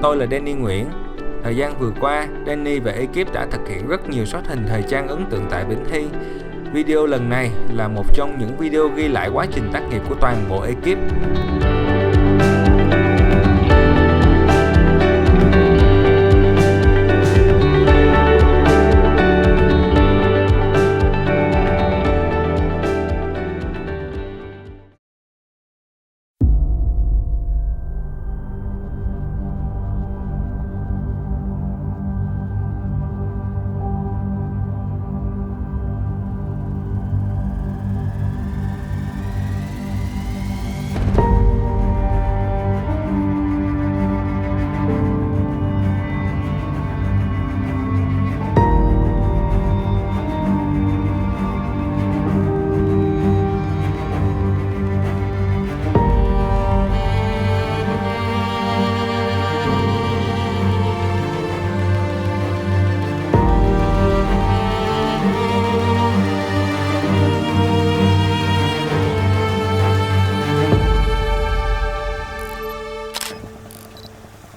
Tôi là Danny Nguyễn. Thời gian vừa qua, Danny và ekip đã thực hiện rất nhiều shot hình thời trang ấn tượng tại Vĩnh Hy. Video lần này là một trong những video ghi lại quá trình tác nghiệp của toàn bộ ekip.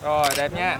Rồi, đẹp nha.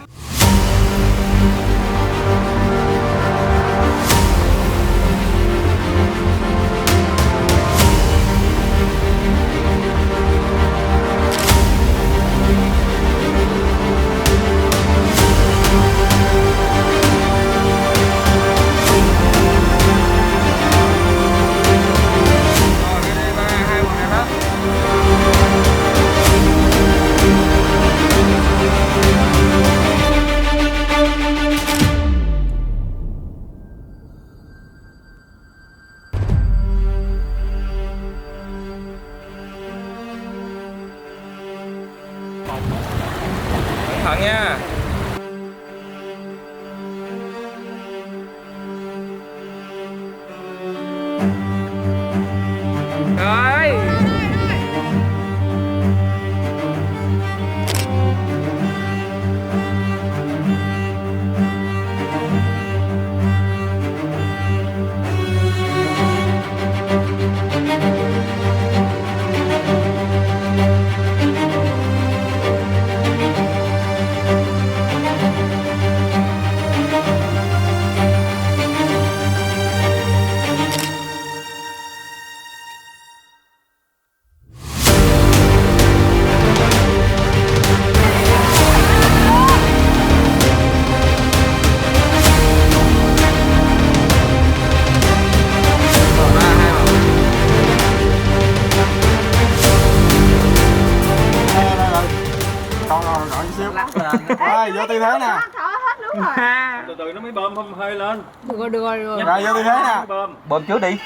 Cẩn thận nha. Rồi. Rồi, vô tư thế nè. Thở hết nước rồi. Từ từ nó mới bơm không hơi lên. Được rồi. Rồi, vô tư thế nè. Bơm trước đi.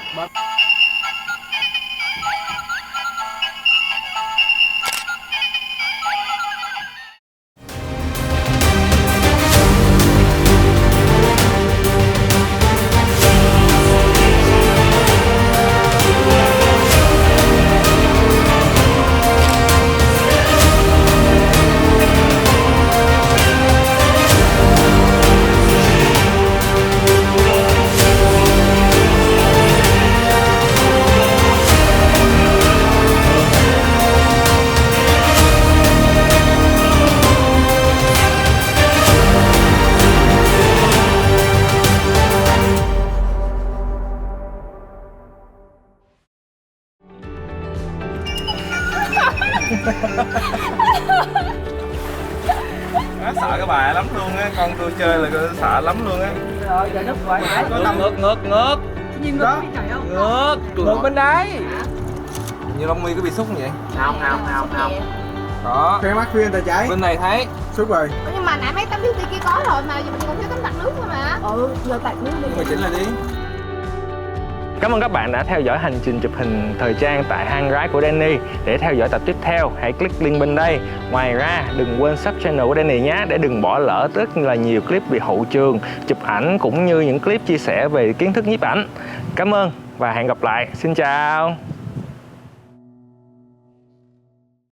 Má sợ cái bà lắm luôn á, con tôi chơi là tôi sợ lắm luôn á. Rồi, giờ nước rồi. Ngược. Nhìn ngược đi trời ơi. Ngược bên đấy. Như lông mi có bị xúc không vậy? Không. Đó. Khoe mắt khuyên tay trái. Bên này thấy. Xúc rồi. Nhưng mà nãy mấy tấm beauty kia có rồi mà giờ mình còn thiếu tấm đặt nước thôi mà. Giờ tạt nước đi. Nhưng mà chỉnh lại đi. Cảm ơn các bạn đã theo dõi hành trình chụp hình thời trang tại hang gái của Danny. Để theo dõi tập tiếp theo, hãy click link bên đây. Ngoài ra, đừng quên sub channel của Danny nhé, để đừng bỏ lỡ rất là nhiều clip về hậu trường, chụp ảnh cũng như những clip chia sẻ về kiến thức nhiếp ảnh. Cảm ơn và hẹn gặp lại. Xin chào.